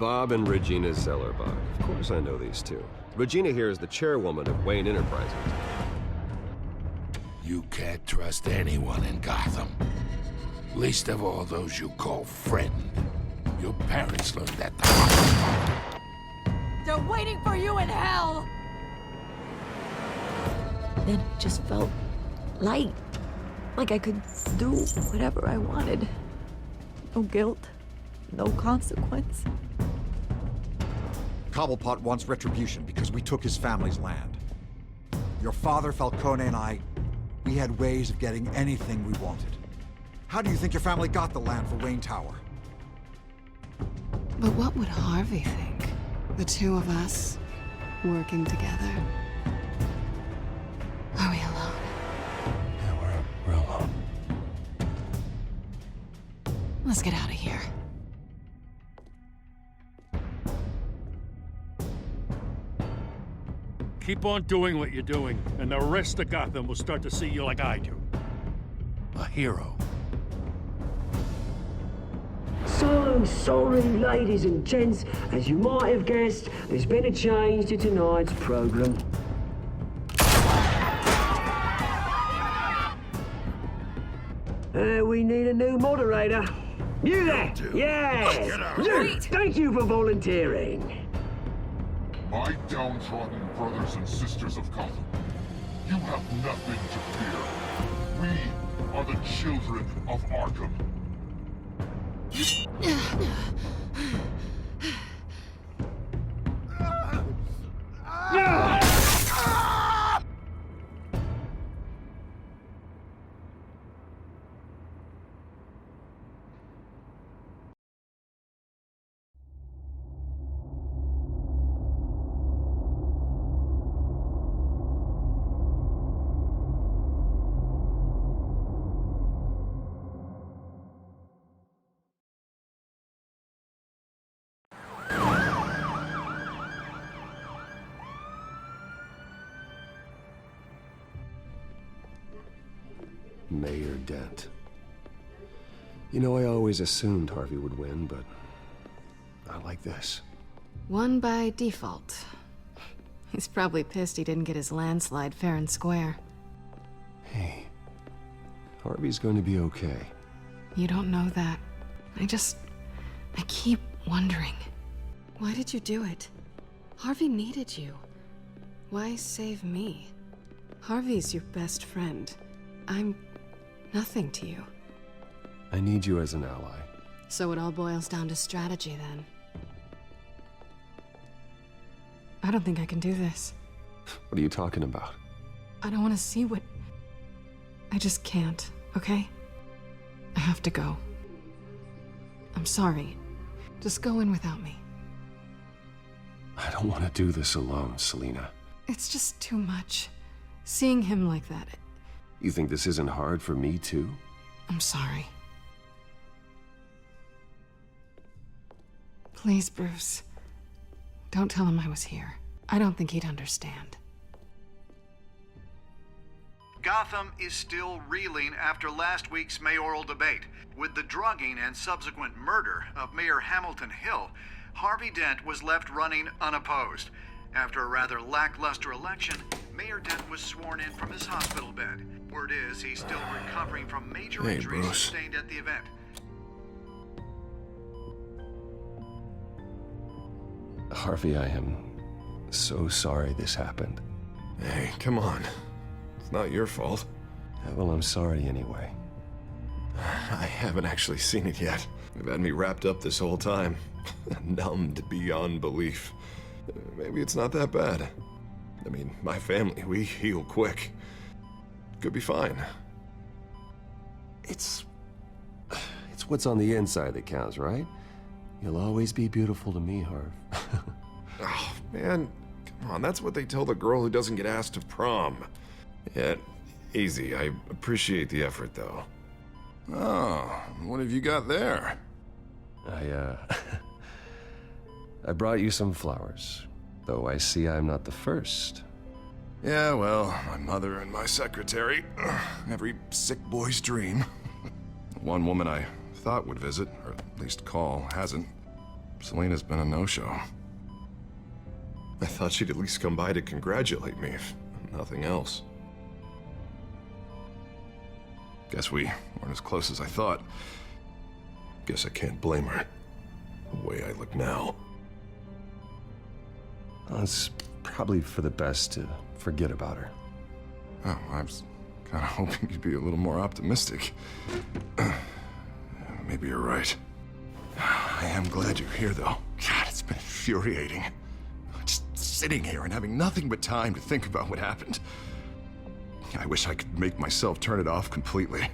Bob and Regina Zellerbach. Of course I know these two. Regina here is the chairwoman of Wayne Enterprises. You can't trust anyone in Gotham. Least of all those you call friend. Your parents learned that the hard way. They're waiting for you in hell! Then it just felt light. Like I could do whatever I wanted. No guilt, no consequence. Cobblepot wants retribution because we took his family's land. Your father, Falcone, and I, we had ways of getting anything we wanted. How do you think your family got the land for Wayne Tower? But what would Harvey think? The two of us, working together? Are we alone? Yeah, we're alone. Let's get out of here. Keep on doing what you're doing, and the rest of Gotham will start to see you like I do. A hero. So sorry, ladies and gents. As you might have guessed, there's been a change to tonight's program. We need a new moderator. You there? Yes! You! Thank you for volunteering. My downtrodden brothers and sisters of Gotham, you have nothing to fear. We are the children of Arkham. Mayor Dent. You know, I always assumed Harvey would win, but not like this. Won by default. He's probably pissed he didn't get his landslide fair and square. Hey, Harvey's going to be okay. You don't know that. I keep wondering. Why did you do it? Harvey needed you. Why save me? Harvey's your best friend. I'm nothing to you. I need you as an ally. So it all boils down to strategy, then. I don't think I can do this. What are you talking about? I don't want to see what... I just can't, okay? I have to go. I'm sorry. Just go in without me. I don't want to do this alone, Selina. It's just too much. Seeing him like that... You think this isn't hard for me, too? I'm sorry. Please, Bruce. Don't tell him I was here. I don't think he'd understand. Gotham is still reeling after last week's mayoral debate. With the drugging and subsequent murder of Mayor Hamilton Hill, Harvey Dent was left running unopposed. After a rather lackluster election, Mayor Dent was sworn in from his hospital bed. Word is he's still recovering from major injuries sustained at the event. Harvey, I am so sorry this happened. Hey, come on. It's not your fault. Yeah, well, I'm sorry anyway. I haven't actually seen it yet. They've had me wrapped up this whole time. Numbed beyond belief. Maybe it's not that bad. I mean, my family, we heal quick. Could be fine. It's what's on the inside that counts, right? You'll always be beautiful to me, Harv. Oh, man. Come on, that's what they tell the girl who doesn't get asked to prom. Yeah, easy. I appreciate the effort, though. Oh, what have you got there? I brought you some flowers, though I see I'm not the first. Yeah, well, my mother and my secretary. Every sick boy's dream. One woman I thought would visit, or at least call, hasn't. Selena's been a no-show. I thought she'd at least come by to congratulate me, if nothing else. Guess we weren't as close as I thought. Guess I can't blame her, the way I look now. Well, it's probably for the best to forget about her. Oh, I was kind of hoping you'd be a little more optimistic. Maybe you're right. I am glad you're here, though. God, it's been infuriating. Just sitting here and having nothing but time to think about what happened. I wish I could make myself turn it off completely.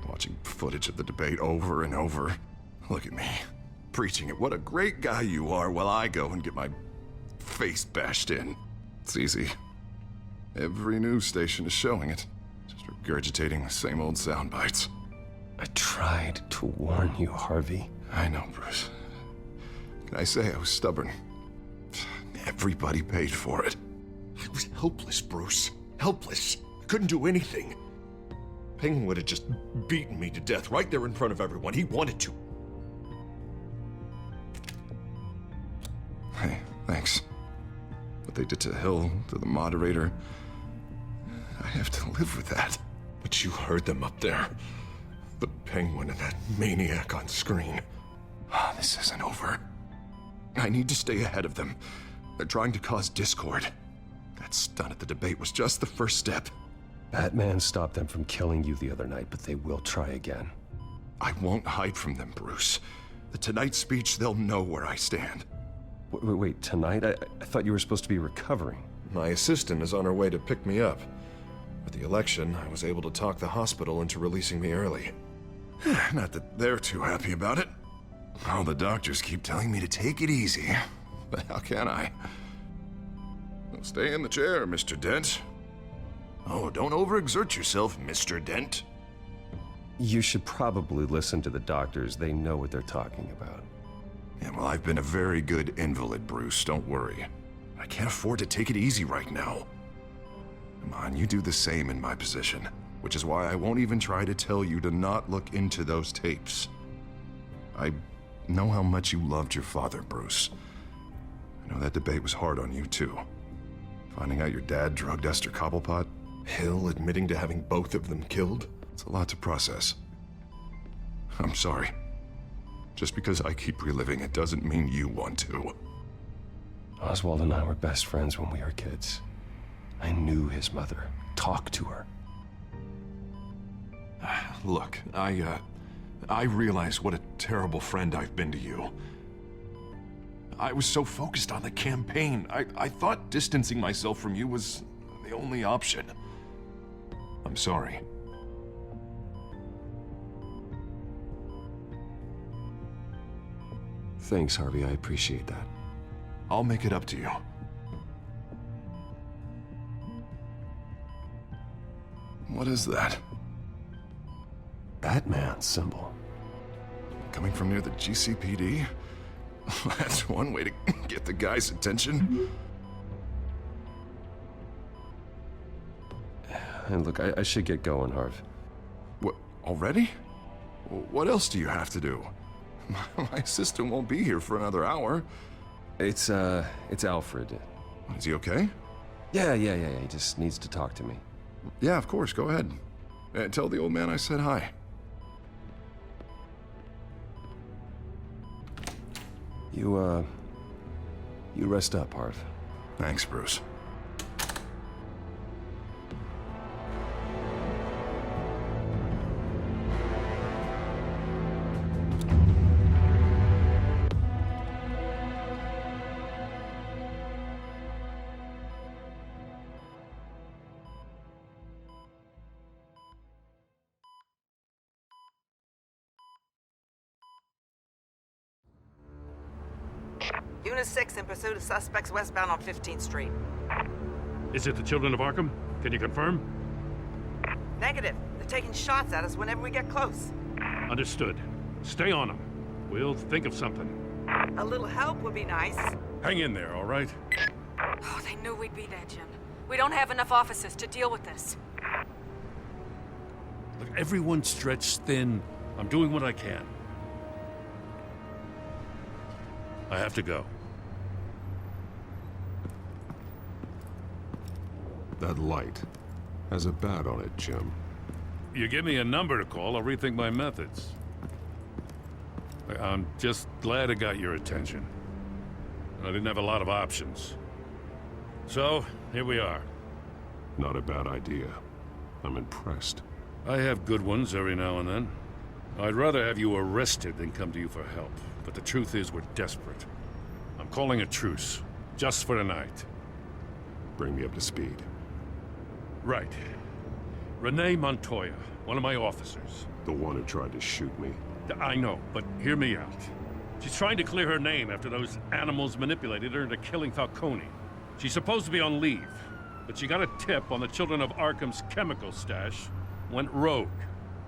Watching footage of the debate over and over. Look at me, preaching it. What a great guy you are, while I go and get my face bashed in. It's easy. Every news station is showing it. Just regurgitating the same old sound bites. I tried to warn you, Harvey. I know, Bruce. Can I say I was stubborn? Everybody paid for it. I was helpless, Bruce. Helpless. I couldn't do anything. Penguin would have just beaten me to death right there in front of everyone. He wanted to. Hey, thanks. What they did to Hill, to the moderator, I have to live with that. But you heard them up there. The Penguin and that maniac on screen. This isn't over. I need to stay ahead of them. They're trying to cause discord. That stunt at the debate was just the first step. Batman stopped them from killing you the other night, but they will try again. I won't hide from them, Bruce. The Tonight speech, they'll know where I stand. Wait, tonight? I thought you were supposed to be recovering. My assistant is on her way to pick me up. With the election, I was able to talk the hospital into releasing me early. Not that they're too happy about it. All the doctors keep telling me to take it easy. But how can I? Well, stay in the chair, Mr. Dent. Oh, don't overexert yourself, Mr. Dent. You should probably listen to the doctors. They know what they're talking about. Yeah, well, I've been a very good invalid, Bruce. Don't worry. I can't afford to take it easy right now. Come on, you do the same in my position. Which is why I won't even try to tell you to not look into those tapes. I know how much you loved your father, Bruce. I know that debate was hard on you, too. Finding out your dad drugged Esther Cobblepot, Hill admitting to having both of them killed. It's a lot to process. I'm sorry. Just because I keep reliving it doesn't mean you want to. Oswald and I were best friends when we were kids. I knew his mother. Talked to her. Look, I realize what a terrible friend I've been to you. I was so focused on the campaign. I thought distancing myself from you was the only option. I'm sorry. Thanks, Harvey. I appreciate that. I'll make it up to you. What is that? Batman symbol. Coming from near the GCPD? That's one way to get the guy's attention. And look, I should get going, Harv. What, already? What else do you have to do? My assistant won't be here for another hour. It's Alfred. Is he okay? Yeah. He just needs to talk to me. Yeah, of course. Go ahead. Tell the old man I said hi. You rest up, Harv. Thanks, Bruce. Unit 6 in pursuit of suspects westbound on 15th Street. Is it the Children of Arkham? Can you confirm? Negative. They're taking shots at us whenever we get close. Understood. Stay on them. We'll think of something. A little help would be nice. Hang in there, all right? Oh, they knew we'd be there, Jim. We don't have enough officers to deal with this. Look, everyone's stretched thin. I'm doing what I can. I have to go. That light has a bat on it, Jim. You give me a number to call, I'll rethink my methods. I'm just glad it got your attention. I didn't have a lot of options. So, here we are. Not a bad idea. I'm impressed. I have good ones every now and then. I'd rather have you arrested than come to you for help. But the truth is, we're desperate. I'm calling a truce, just for tonight. Bring me up to speed. Right. Renee Montoya, one of my officers. The one who tried to shoot me. I know, but hear me out. She's trying to clear her name after those animals manipulated her into killing Falcone. She's supposed to be on leave, but she got a tip on the Children of Arkham's chemical stash, went rogue.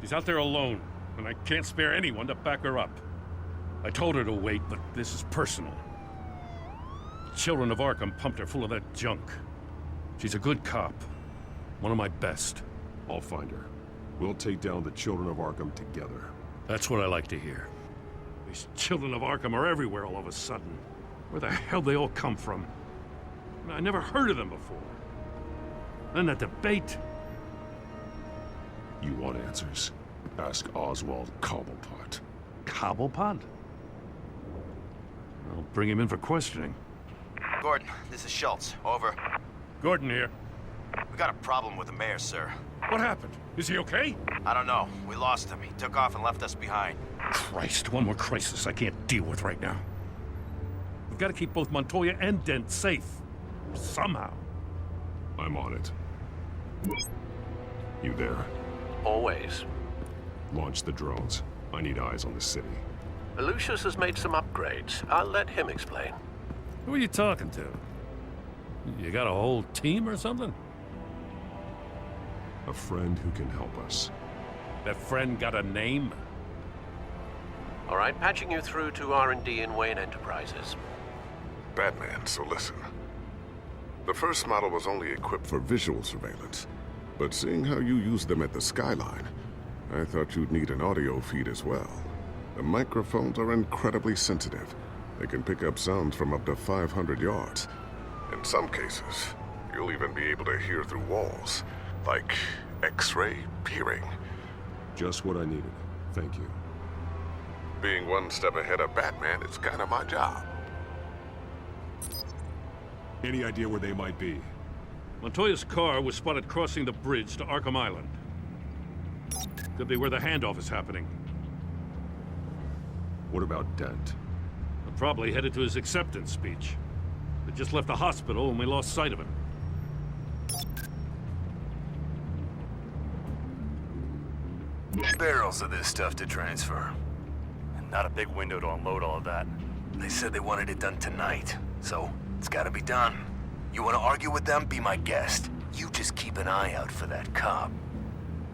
She's out there alone, and I can't spare anyone to back her up. I told her to wait, but this is personal. The Children of Arkham pumped her full of that junk. She's a good cop. One of my best. I'll find her. We'll take down the Children of Arkham together. That's what I like to hear. These Children of Arkham are everywhere all of a sudden. Where the hell they all come from? I never heard of them before. And that debate. You want answers? Ask Oswald Cobblepot. Cobblepot? I'll bring him in for questioning. Gordon, this is Schultz. Over. Gordon here. We got a problem with the mayor, sir. What happened? Is he okay? I don't know. We lost him. He took off and left us behind. Christ, one more crisis I can't deal with right now. We've got to keep both Montoya and Dent safe. Somehow. I'm on it. You there? Always. Launch the drones. I need eyes on the city. Lucius has made some upgrades. I'll let him explain. Who are you talking to? You got a whole team or something? A friend who can help us. That friend got a name? All right, patching you through to R&D in Wayne Enterprises. Batman, so listen. The first model was only equipped for visual surveillance, but seeing how you use them at the Skyline, I thought you'd need an audio feed as well. The microphones are incredibly sensitive. They can pick up sounds from up to 500 yards. In some cases, you'll even be able to hear through walls, like X-ray peering. Just what I needed. Thank you. Being one step ahead of Batman, it's kind of my job. Any idea where they might be? Montoya's car was spotted crossing the bridge to Arkham Island. Could be where the handoff is happening. What about Dent? I'm probably headed to his acceptance speech. They just left the hospital and we lost sight of him. Barrels of this stuff to transfer. And not a big window to unload all of that. They said they wanted it done tonight, so it's gotta be done. You wanna argue with them? Be my guest. You just keep an eye out for that cop.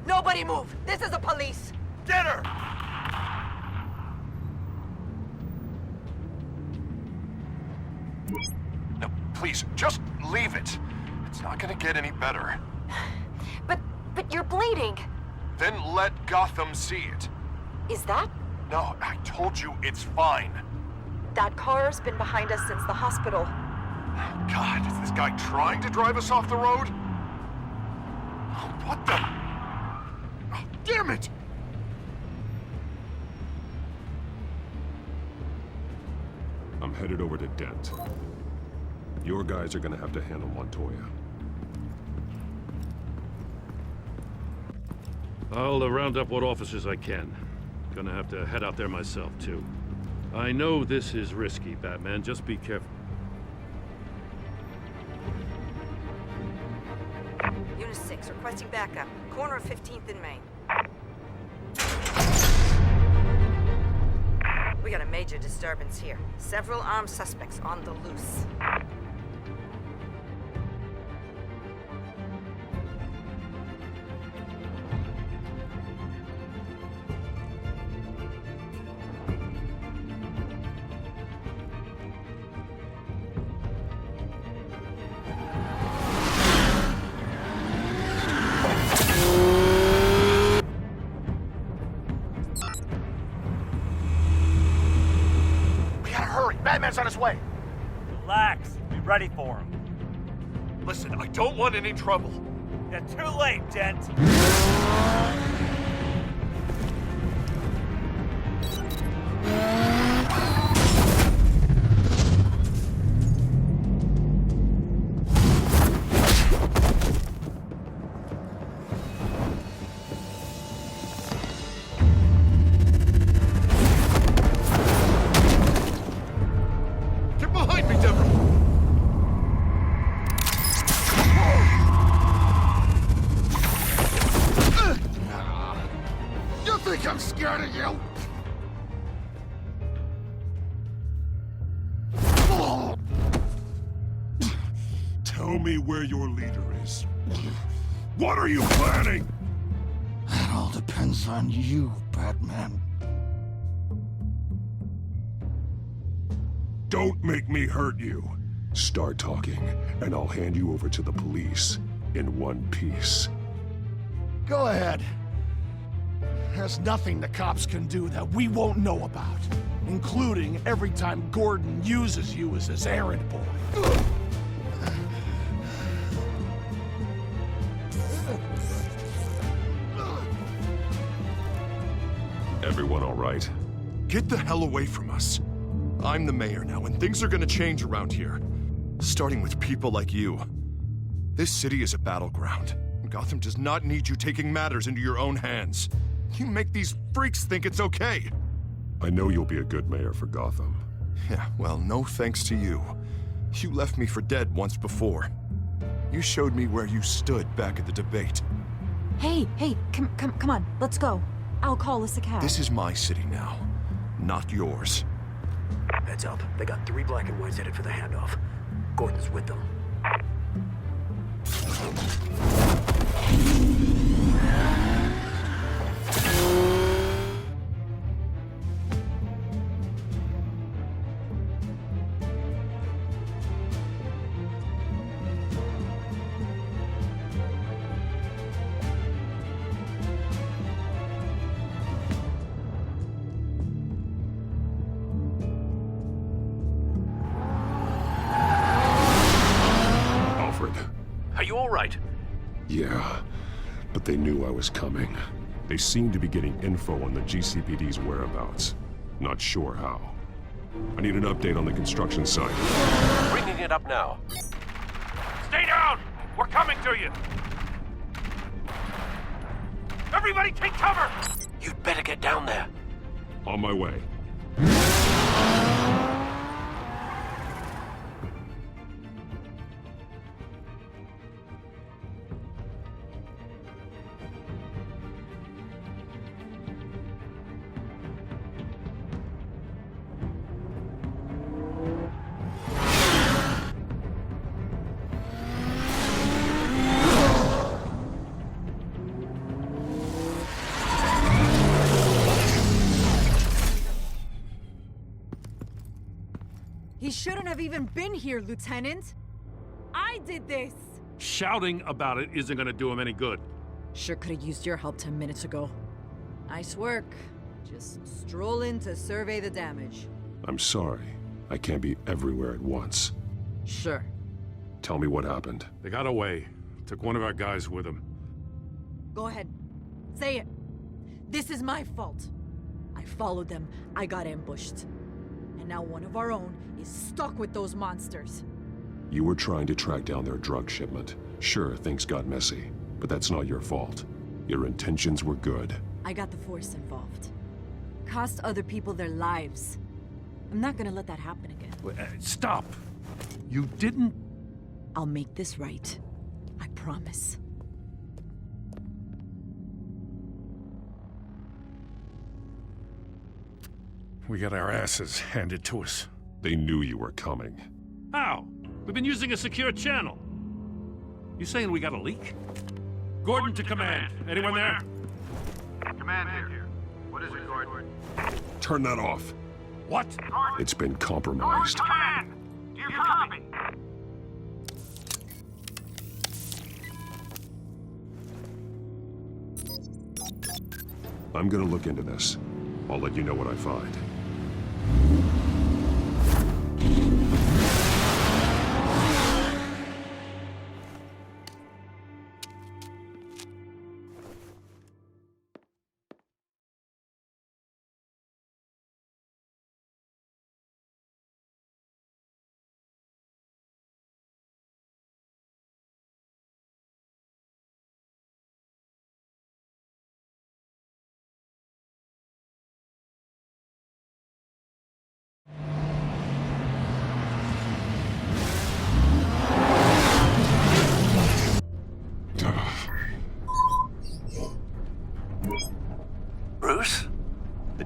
Nobody move! This is the police! Get her! No, please, just leave it. It's not gonna get any better. But you're bleeding. Then let Gotham see it. Is that? No, I told you it's fine. That car's been behind us since the hospital. God, is this guy trying to drive us off the road? Oh, what the? Oh, damn it! I'm headed over to Dent. Your guys are gonna have to handle Montoya. I'll round up what officers I can. Gonna have to head out there myself, too. I know this is risky, Batman. Just be careful. Unit 6, requesting backup. Corner of 15th and Main. We got a major disturbance here. Several armed suspects on the loose. Batman's this way. Relax. Be ready for him. Listen, I don't want any trouble. You're too late, Dent. Get behind me, Deborah! You think I'm scared of you? Tell me where your leader is. What are you planning? That all depends on you, Batman. Don't make me hurt you. Start talking, and I'll hand you over to the police in one piece. Go ahead. There's nothing the cops can do that we won't know about, including every time Gordon uses you as his errand boy. Everyone all right? Get the hell away from us. I'm the mayor now, and things are gonna change around here. Starting with people like you. This city is a battleground. Gotham does not need you taking matters into your own hands. You make these freaks think it's okay. I know you'll be a good mayor for Gotham. Yeah, well, no thanks to you. You left me for dead once before. You showed me where you stood back at the debate. Hey, come on, let's go. I'll call us a cab. This is my city now, not yours. Heads up. They got 3 black and whites headed for the handoff. Gordon's with them. Are you all right? Yeah, but they knew I was coming. They seem to be getting info on the GCPD's whereabouts. Not sure how. I need an update on the construction site. Bringing it up now. Stay down! We're coming to you! Everybody take cover! You'd better get down there. On my way. He shouldn't have even been here, Lieutenant. I did this. Shouting about it isn't gonna do him any good. Sure could have used your help 10 minutes ago. Nice work. Just stroll in to survey the damage. I'm sorry. I can't be everywhere at once. Sure. Tell me what happened. They got away. Took one of our guys with them. Go ahead. Say it. This is my fault. I followed them. I got ambushed. And now one of our own is stuck with those monsters. You were trying to track down their drug shipment. Sure, things got messy, but that's not your fault. Your intentions were good. I got the Force involved. Cost other people their lives. I'm not gonna let that happen again. Stop! You didn't... I'll make this right. I promise. We got our asses handed to us. They knew you were coming. How? We've been using a secure channel. You saying we got a leak? Gordon to command. Anyone there? Command here. What is it, Gordon? Turn that off. What? It's been compromised. Command! Do you copy? I'm gonna look into this. I'll let you know what I find.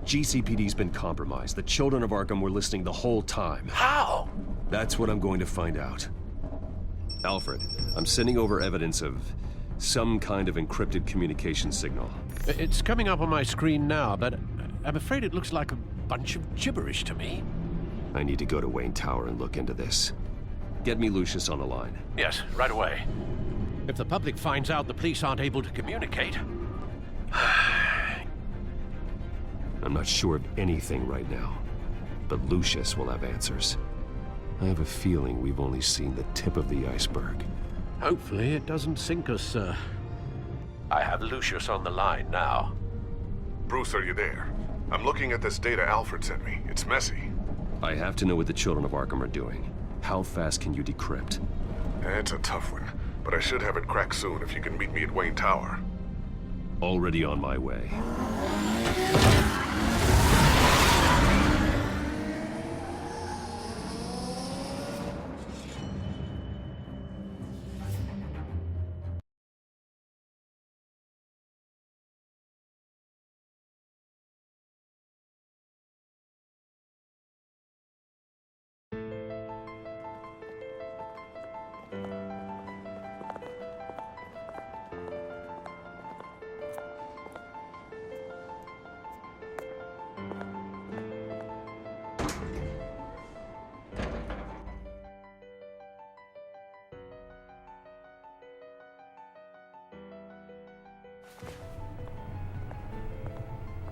GCPD's been compromised. The children of Arkham were listening the whole time. How? That's what I'm going to find out. Alfred, I'm sending over evidence of some kind of encrypted communication signal. It's coming up on my screen now, but I'm afraid it looks like a bunch of gibberish to me. I need to go to Wayne Tower and look into this. Get me Lucius on the line. Yes, right away. If the public finds out the police aren't able to communicate... I'm not sure of anything right now, but Lucius will have answers. I have a feeling we've only seen the tip of the iceberg. Hopefully it doesn't sink us, sir. I have Lucius on the line now. Bruce, are you there? I'm looking at this data Alfred sent me. It's messy. I have to know what the children of Arkham are doing. How fast can you decrypt? It's a tough one, but I should have it cracked soon if you can meet me at Wayne Tower. Already on my way.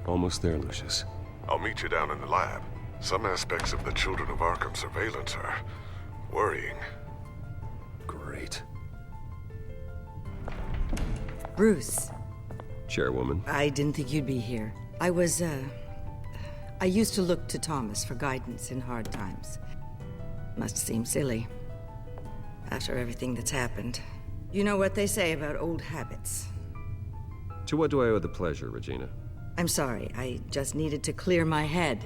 Almost there, Lucius. I'll meet you down in the lab. Some aspects of the Children of Arkham surveillance are worrying. Great. Bruce. Chairwoman. I didn't think you'd be here. I used to look to Thomas for guidance in hard times. Must seem silly. After everything that's happened. You know what they say about old habits. To what do I owe the pleasure, Regina? I'm sorry, I just needed to clear my head.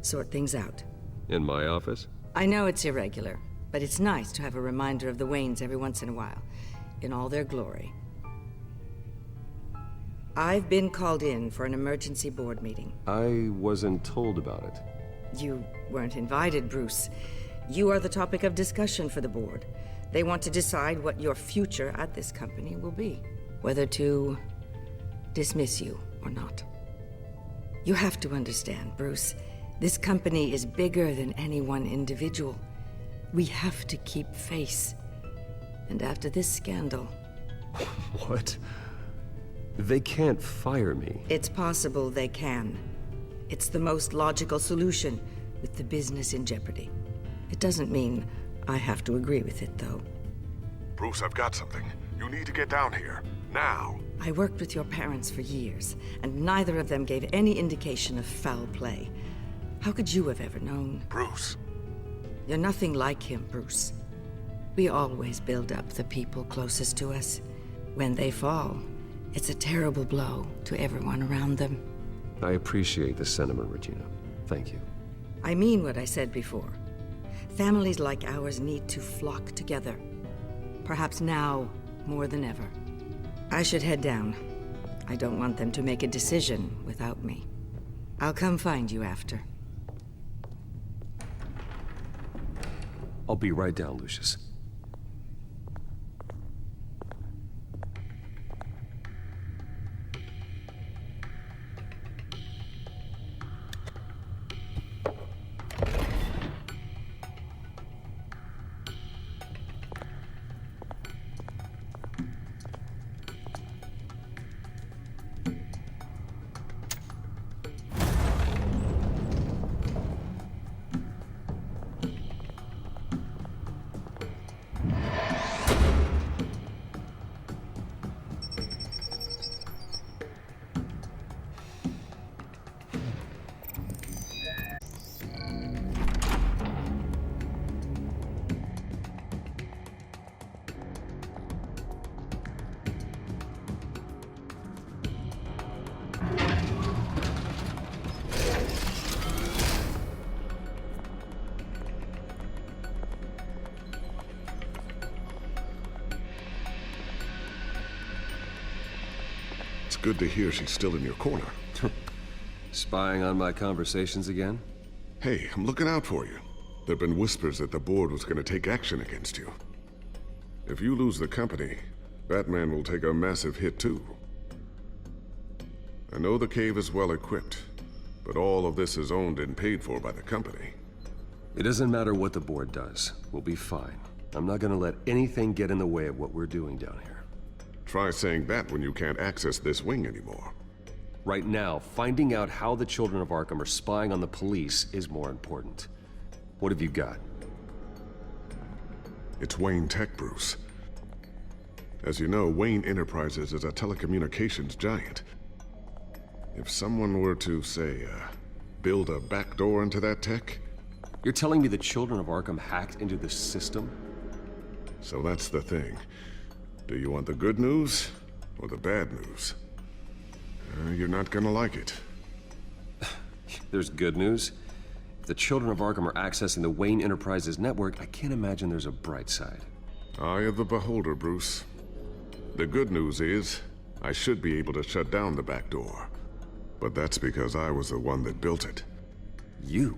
Sort things out. In my office? I know it's irregular, but it's nice to have a reminder of the Waynes every once in a while, in all their glory. I've been called in for an emergency board meeting. I wasn't told about it. You weren't invited, Bruce. You are the topic of discussion for the board. They want to decide what your future at this company will be. Whether to dismiss you or not. You have to understand, Bruce. This company is bigger than any one individual. We have to keep face. And after this scandal... What? They can't fire me. It's possible they can. It's the most logical solution, with the business in jeopardy. It doesn't mean I have to agree with it, though. Bruce, I've got something. You need to get down here. Now. I worked with your parents for years, and neither of them gave any indication of foul play. How could you have ever known? Bruce. You're nothing like him, Bruce. We always build up the people closest to us. When they fall, it's a terrible blow to everyone around them. I appreciate the sentiment, Regina. Thank you. I mean what I said before. Families like ours need to flock together. Perhaps now more than ever. I should head down. I don't want them to make a decision without me. I'll come find you after. I'll be right down, Lucius. It's good to hear she's still in your corner. Spying on my conversations again? Hey, I'm looking out for you. There've been whispers that the board was gonna take action against you. If you lose the company, Batman will take a massive hit too. I know the cave is well equipped, but all of this is owned and paid for by the company. It doesn't matter what the board does. We'll be fine. I'm not gonna let anything get in the way of what we're doing down here. Try saying that when you can't access this wing anymore. Right now, finding out how the Children of Arkham are spying on the police is more important. What have you got? It's Wayne Tech, Bruce. As you know, Wayne Enterprises is a telecommunications giant. If someone were to, say, build a backdoor into that tech... You're telling me the Children of Arkham hacked into this system? So that's the thing. Do you want the good news or the bad news? You're not gonna like it. There's good news. If the Children of Arkham are accessing the Wayne Enterprises network, I can't imagine there's a bright side. Eye of the beholder, Bruce. The good news is, I should be able to shut down the back door. But that's because I was the one that built it. You?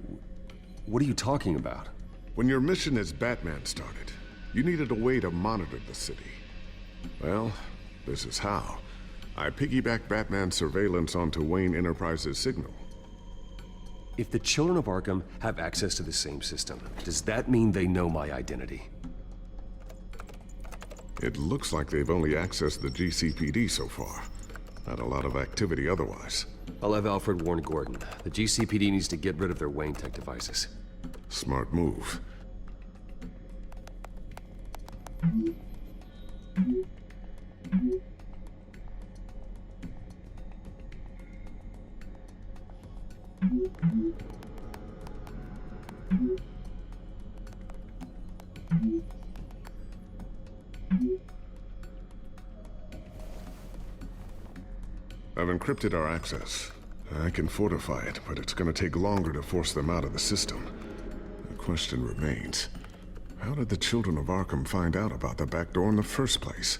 What are you talking about? When your mission as Batman started, you needed a way to monitor the city. Well, this is how. I piggybacked Batman's surveillance onto Wayne Enterprises' signal. If the Children of Arkham have access to the same system, does that mean they know my identity? It looks like they've only accessed the GCPD so far. Not a lot of activity otherwise. I'll have Alfred warn Gordon. The GCPD needs to get rid of their Wayne Tech devices. Smart move. I've encrypted our access. I can fortify it, but it's gonna take longer to force them out of the system. The question remains, how did the Children of Arkham find out about the back door in the first place?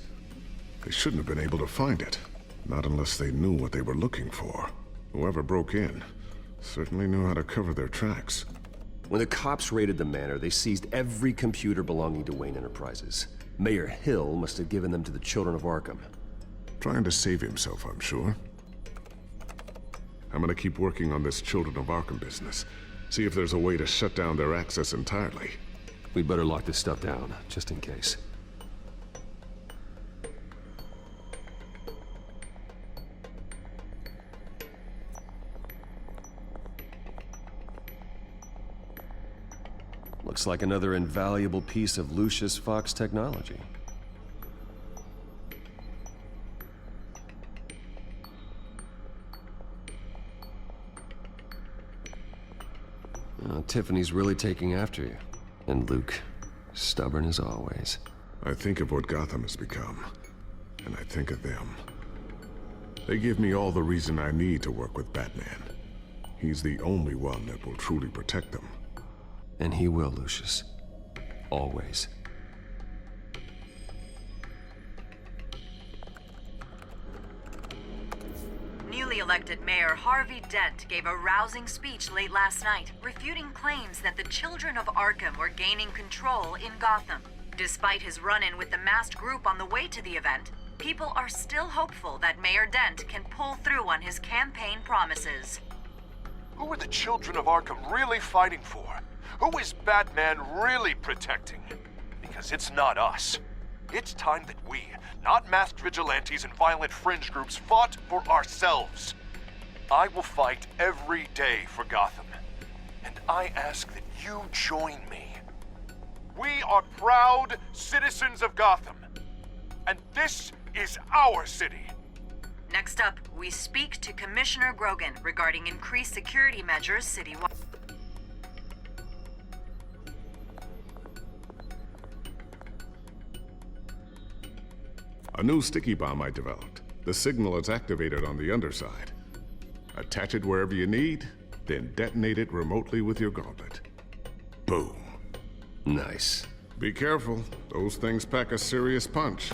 They shouldn't have been able to find it. Not unless they knew what they were looking for. Whoever broke in certainly knew how to cover their tracks. When the cops raided the manor, they seized every computer belonging to Wayne Enterprises. Mayor Hill must have given them to the Children of Arkham. Trying to save himself, I'm sure. I'm gonna keep working on this Children of Arkham business. See if there's a way to shut down their access entirely. We'd better lock this stuff down, just in case. Looks like another invaluable piece of Lucius Fox technology. Tiffany's really taking after you. And Luke, stubborn as always. I think of what Gotham has become, and I think of them. They give me all the reason I need to work with Batman. He's the only one that will truly protect them. And he will, Lucius. Always. Newly elected Mayor Harvey Dent gave a rousing speech late last night, refuting claims that the Children of Arkham were gaining control in Gotham. Despite his run-in with the masked group on the way to the event, people are still hopeful that Mayor Dent can pull through on his campaign promises. Who are the Children of Arkham really fighting for? Who is Batman really protecting? Because it's not us. It's time that we, not masked vigilantes and violent fringe groups, fought for ourselves. I will fight every day for Gotham. And I ask that you join me. We are proud citizens of Gotham. And this is our city. Next up, we speak to Commissioner Grogan regarding increased security measures citywide. A new sticky bomb I developed. The signal is activated on the underside. Attach it wherever you need, then detonate it remotely with your gauntlet. Boom. Nice. Be careful. Those things pack a serious punch.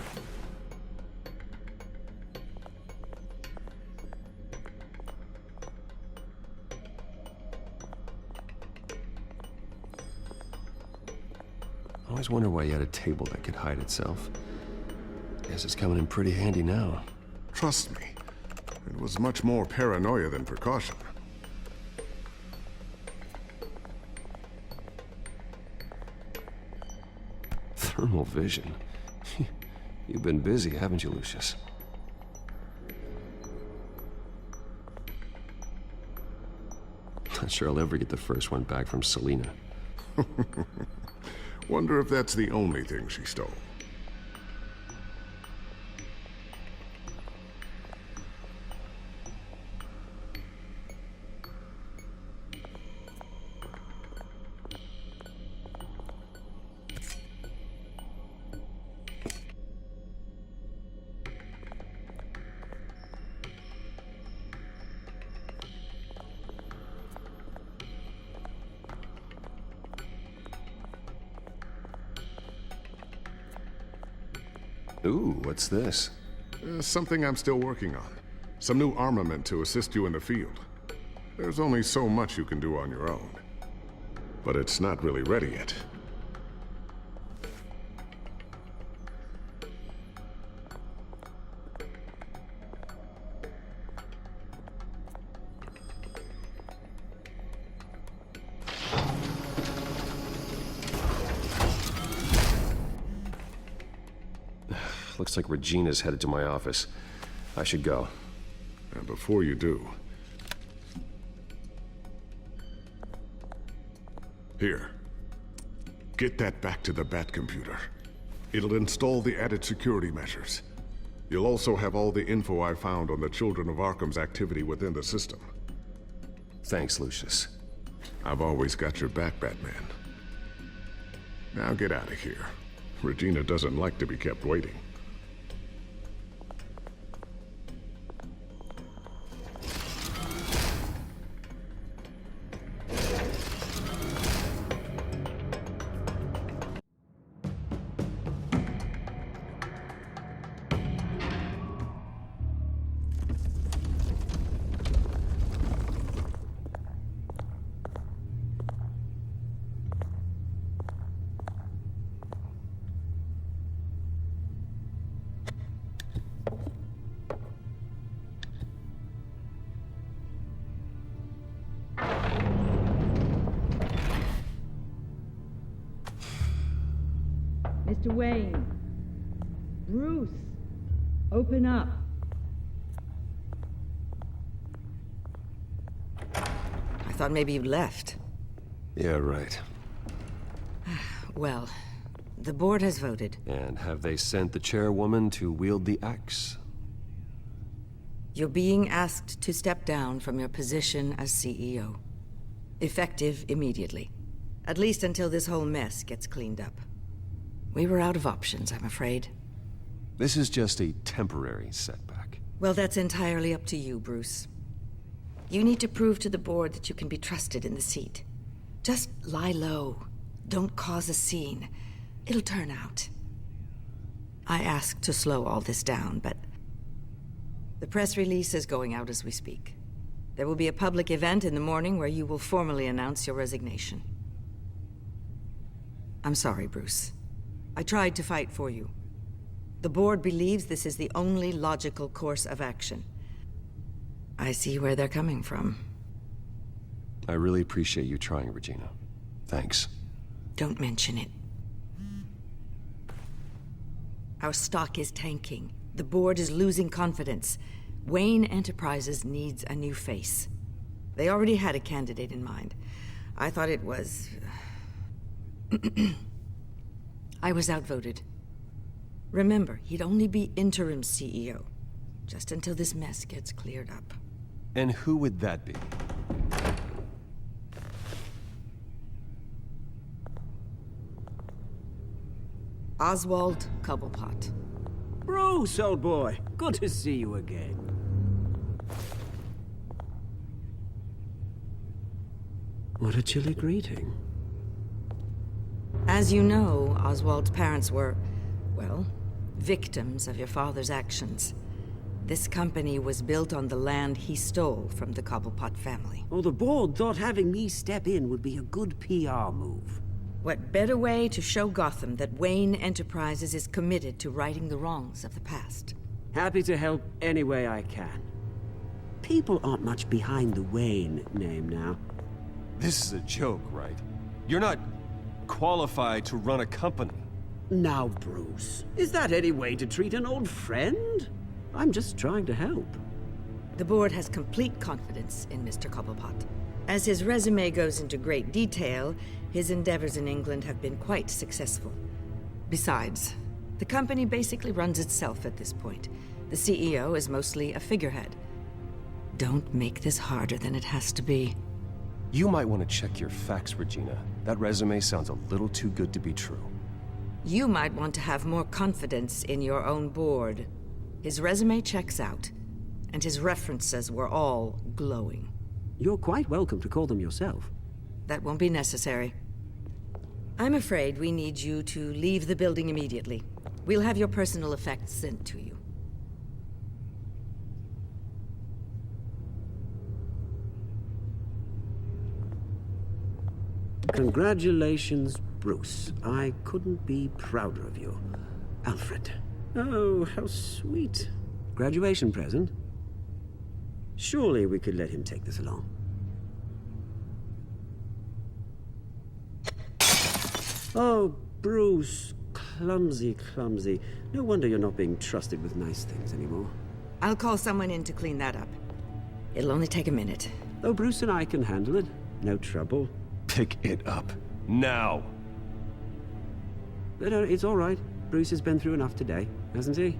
Always wonder why you had a table that could hide itself. Guess it's coming in pretty handy now. Trust me, it was much more paranoia than precaution. Thermal vision. You've been busy, haven't you, Lucius? Not sure I'll ever get the first one back from Selena. Wonder if that's the only thing she stole. Ooh, what's this? Something I'm still working on. Some new armament to assist you in the field. There's only so much you can do on your own. But it's not really ready yet. Looks like Regina's headed to my office. I should go. And before you do... Here. Get that back to the Bat computer. It'll install the added security measures. You'll also have all the info I found on the Children of Arkham's activity within the system. Thanks, Lucius. I've always got your back, Batman. Now get out of here. Regina doesn't like to be kept waiting. Mr. Wayne. Bruce. Open up. I thought maybe you left. Yeah, right. Well, the board has voted. And have they sent the chairwoman to wield the axe? You're being asked to step down from your position as CEO. Effective immediately. At least until this whole mess gets cleaned up. We were out of options, I'm afraid. This is just a temporary setback. Well, that's entirely up to you, Bruce. You need to prove to the board that you can be trusted in the seat. Just lie low. Don't cause a scene. It'll turn out. I asked to slow all this down, but... the press release is going out as we speak. There will be a public event in the morning where you will formally announce your resignation. I'm sorry, Bruce. I tried to fight for you. The board believes this is the only logical course of action. I see where they're coming from. I really appreciate you trying, Regina. Thanks. Don't mention it. Our stock is tanking. The board is losing confidence. Wayne Enterprises needs a new face. They already had a candidate in mind. I thought it was... I was outvoted. Remember, he'd only be interim CEO, just until this mess gets cleared up. And who would that be? Oswald Cobblepot. Bruce, old boy. Good to see you again. What a chilly greeting. As you know, Oswald's parents were, well, victims of your father's actions. This company was built on the land he stole from the Cobblepot family. Oh, the board thought having me step in would be a good PR move. What better way to show Gotham that Wayne Enterprises is committed to righting the wrongs of the past? Happy to help any way I can. People aren't much behind the Wayne name now. This is a joke, right? You're not qualified to run a company. Now, Bruce, is that any way to treat an old friend? I'm just trying to help. The board has complete confidence in Mr. Cobblepot. As his resume goes into great detail, his endeavors in England have been quite successful. Besides, the company basically runs itself at this point. The CEO is mostly a figurehead. Don't make this harder than it has to be. You might want to check your facts, Regina. That resume sounds a little too good to be true. You might want to have more confidence in your own board. His resume checks out, and his references were all glowing. You're quite welcome to call them yourself. That won't be necessary. I'm afraid we need you to leave the building immediately. We'll have your personal effects sent to you. Congratulations, Bruce. I couldn't be prouder of you. Alfred. Oh, how sweet. Graduation present? Surely we could let him take this along. Oh, Bruce. Clumsy, clumsy. No wonder you're not being trusted with nice things anymore. I'll call someone in to clean that up. It'll only take a minute. Oh, Bruce and I can handle it. No trouble. Pick it up. Now! No, it's all right. Bruce has been through enough today, hasn't he?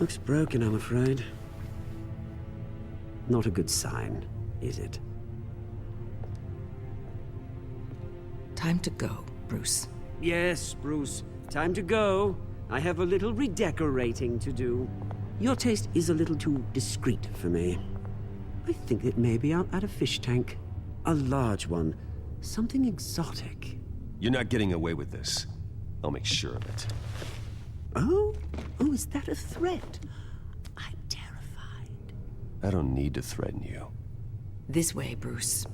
Looks broken, I'm afraid. Not a good sign, is it? Time to go, Bruce. Yes, Bruce. Time to go. I have a little redecorating to do. Your taste is a little too discreet for me. I think it may be out at a fish tank. A large one. Something exotic. You're not getting away with this. I'll make sure of it. Oh? Oh, is that a threat? I'm terrified. I don't need to threaten you. This way, Bruce.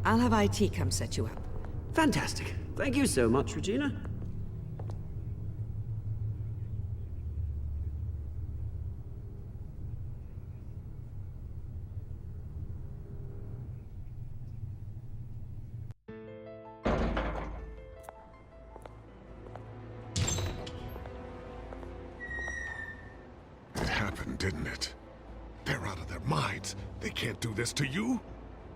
I'll have IT come set you up. Fantastic. Thank you so much, Regina. It happened, didn't it? They're out of their minds. They can't do this to you.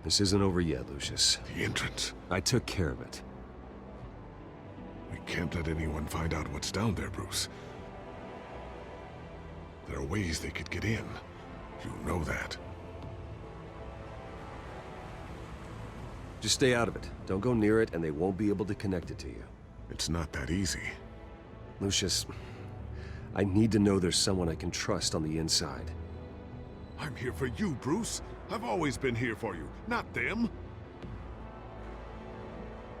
This isn't over yet, Lucius. The entrance. I took care of it. We can't let anyone find out what's down there, Bruce. There are ways they could get in. You know that. Just stay out of it. Don't go near it, and they won't be able to connect it to you. It's not that easy. Lucius, I need to know there's someone I can trust on the inside. I'm here for you, Bruce. I've always been here for you, not them.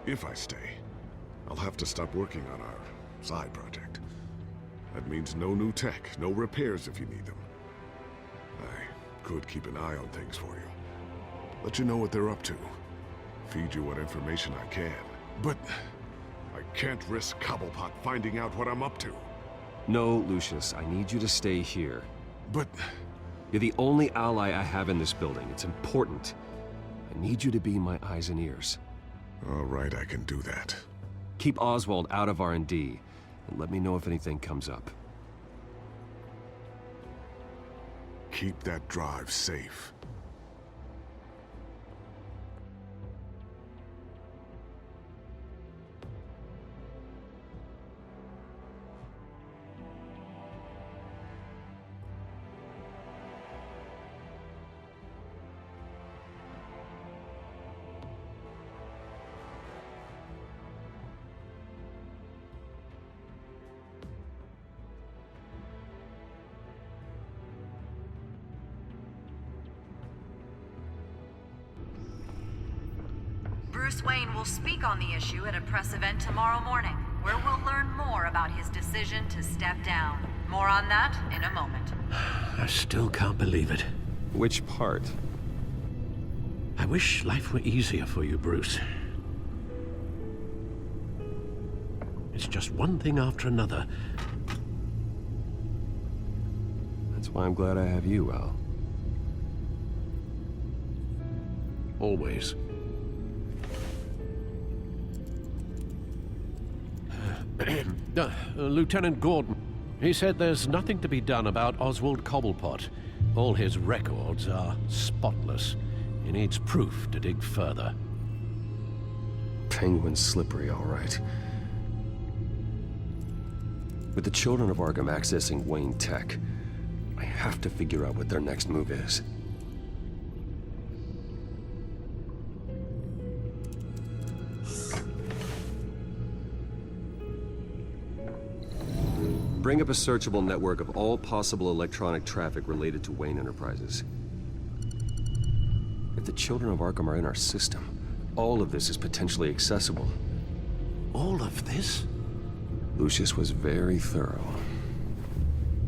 If I stay, I'll have to stop working on our side project. That means no new tech, no repairs if you need them. I could keep an eye on things for you. Let you know what they're up to. Feed you what information I can. But I can't risk Cobblepot finding out what I'm up to. No, Lucius, I need you to stay here. But... You're the only ally I have in this building. It's important. I need you to be my eyes and ears. All right, I can do that. Keep Oswald out of R&D, and let me know if anything comes up. Keep that drive safe. Bruce Wayne will speak on the issue at a press event tomorrow morning. where we'll learn more about his decision to step down. More on that in a moment. I still can't believe it. Which part? I wish life were easier for you, Bruce. It's just one thing after another. That's why I'm glad I have you, Al. Always. Lieutenant Gordon. He said there's nothing to be done about Oswald Cobblepot. All his records are spotless. He needs proof to dig further. Penguin's slippery, all right. With the children of Arkham accessing Wayne Tech, I have to figure out what their next move is. Bring up a searchable network of all possible electronic traffic related to Wayne Enterprises. If the children of Arkham are in our system, all of this is potentially accessible. All of this? Lucius was very thorough.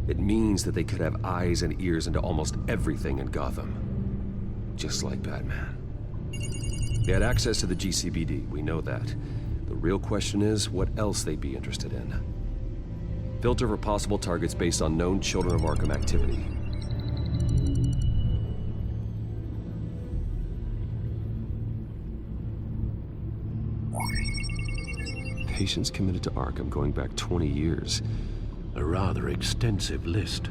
It means that they could have eyes and ears into almost everything in Gotham. Just like Batman. They had access to the GCPD, we know that. The real question is, what else they'd be interested in. Filter for possible targets based on known Children of Arkham activity. Patients committed to Arkham going back 20 years. A rather extensive list.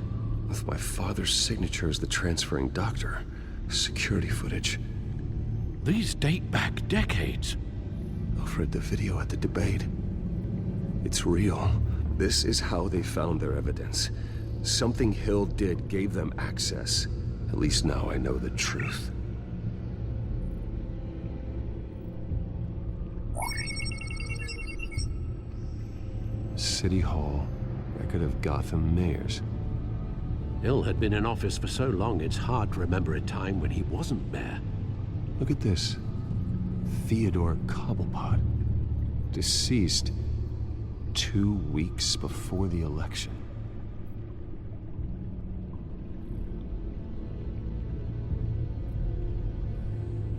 With my father's signature as the transferring doctor. Security footage. These date back decades. Alfred, the video at the debate. It's real. This is how they found their evidence. Something Hill did gave them access. At least now I know the truth. City Hall, record of Gotham mayors. Hill had been in office for so long, it's hard to remember a time when he wasn't mayor. Look at this. Theodore Cobblepot. Deceased 2 weeks before the election.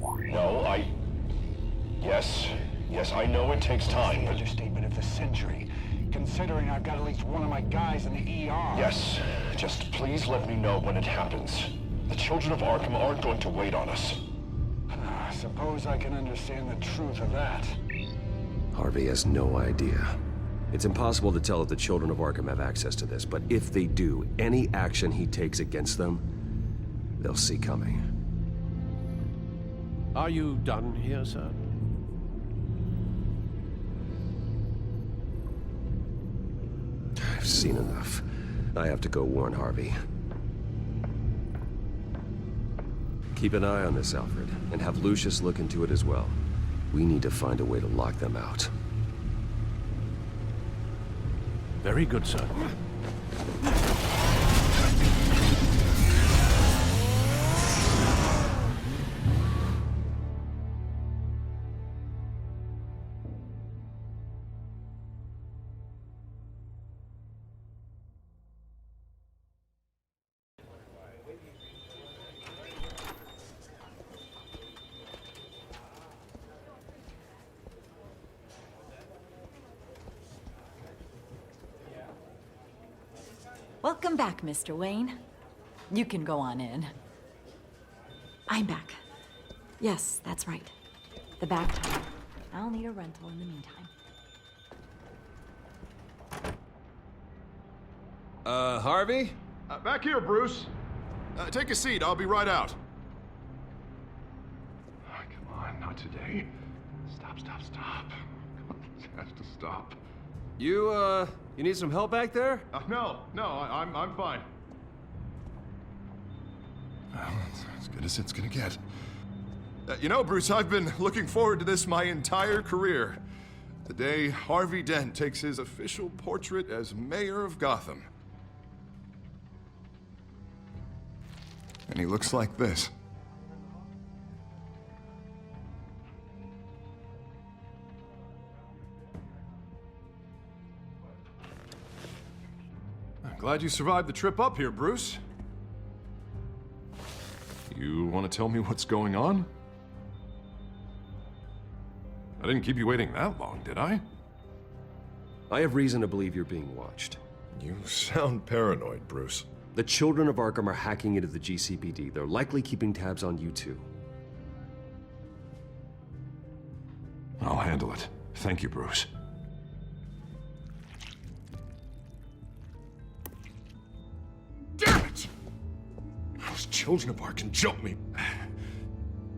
No, Yes, I know it takes time, but... Understatement of the century, considering I've got at least one of my guys in the ER. Yes, just please let me know when it happens. The children of Arkham aren't going to wait on us. I suppose I can understand the truth of that. Harvey has no idea. It's impossible to tell if the children of Arkham have access to this, but if they do, any action he takes against them, they'll see coming. Are you done here, sir? I've seen enough. I have to go warn Harvey. Keep an eye on this, Alfred, and have Lucius look into it as well. We need to find a way to lock them out. Very good, sir. Welcome back, Mr. Wayne. You can go on in. I'm back. Yes, that's right. The back time. I'll need a rental in the meantime. Harvey? Back here, Bruce. Take a seat. I'll be right out. Oh, come on, not today. Stop. It has to stop. You need some help back there? No, I'm fine. Well, it's as good as it's gonna get. You know, Bruce, I've been looking forward to this my entire career. The day Harvey Dent takes his official portrait as mayor of Gotham. And he looks like this. Glad you survived the trip up here, Bruce. You want to tell me what's going on? I didn't keep you waiting that long, did I? I have reason to believe you're being watched. You sound paranoid, Bruce. The children of Arkham are hacking into the GCPD. They're likely keeping tabs on you too. I'll handle it. Thank you, Bruce. Damn it! Those children of Arkham jumped me.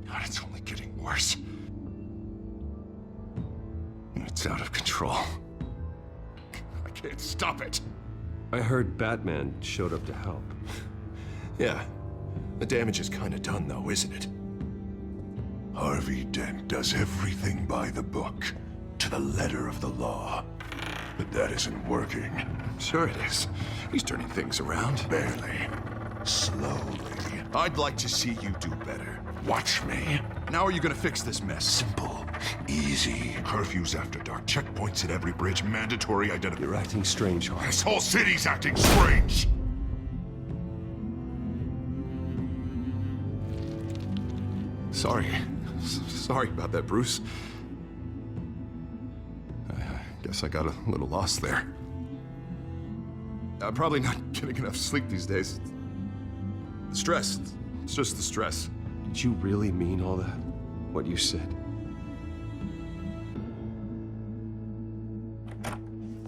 God, it's only getting worse. It's out of control. I can't stop it. I heard Batman showed up to help. Yeah. The damage is kind of done, though, isn't it? Harvey Dent does everything by the book, to the letter of the law. But that isn't working. Sure it is. He's turning things around. Barely. Slowly. I'd like to see you do better. Watch me. Now are you gonna fix this mess? Simple. Easy. Curfews after dark. Checkpoints at every bridge. Mandatory identity. You're acting strange, Harvey. This whole city's acting strange! Sorry about that, Bruce. I guess I got a little lost there. I'm probably not getting enough sleep these days. The stress. It's just the stress. Did you really mean all that? What you said?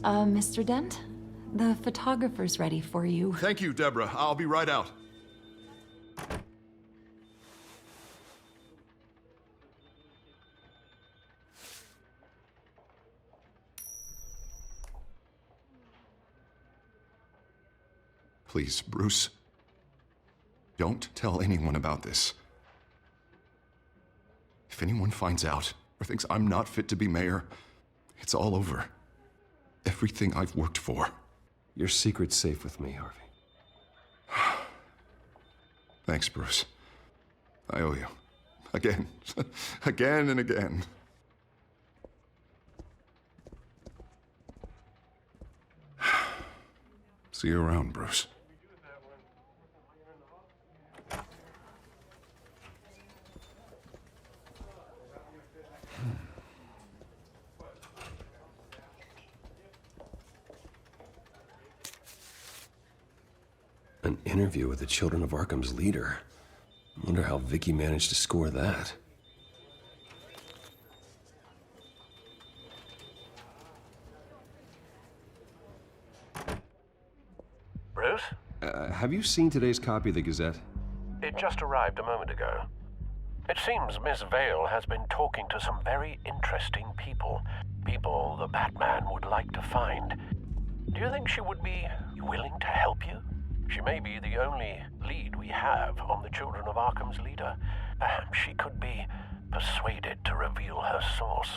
Mr. Dent? The photographer's ready for you. Thank you, Deborah. I'll be right out. Please, Bruce. Don't tell anyone about this. If anyone finds out or thinks I'm not fit to be mayor, it's all over. Everything I've worked for. Your secret's safe with me, Harvey. Thanks, Bruce. I owe you. Again. Again and again. See you around, Bruce. An interview with the Children of Arkham's leader. I wonder how Vicky managed to score that. Bruce? Have you seen today's copy of the Gazette? It just arrived a moment ago. It seems Miss Vale has been talking to some very interesting people. People the Batman would like to find. Do you think she would be willing to help you? She may be the only lead we have on the Children of Arkham's leader. Perhaps she could be persuaded to reveal her source.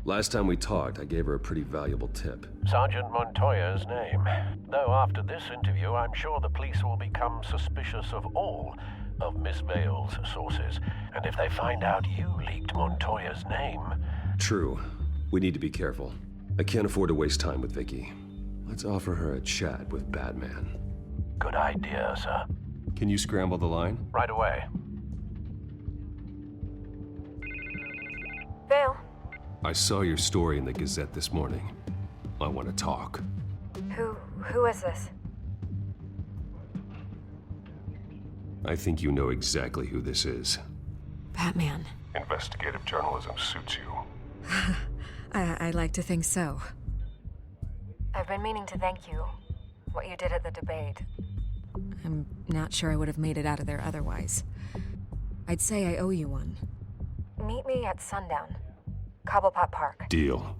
Last time we talked, I gave her a pretty valuable tip. Sergeant Montoya's name. Though after this interview, I'm sure the police will become suspicious of all of Miss Vale's sources. And if they find out you leaked Montoya's name... True. We need to be careful. I can't afford to waste time with Vicky. Let's offer her a chat with Batman. Good idea, sir. Can you scramble the line? Right away. Vale. I saw your story in the Gazette this morning. I want to talk. Who is this? I think you know exactly who this is. Batman. Investigative journalism suits you. I'd like to think so. I've been meaning to thank you. What you did at the debate. I'm not sure I would have made it out of there otherwise. I'd say I owe you one. Meet me at sundown. Cobblepot Park. Deal.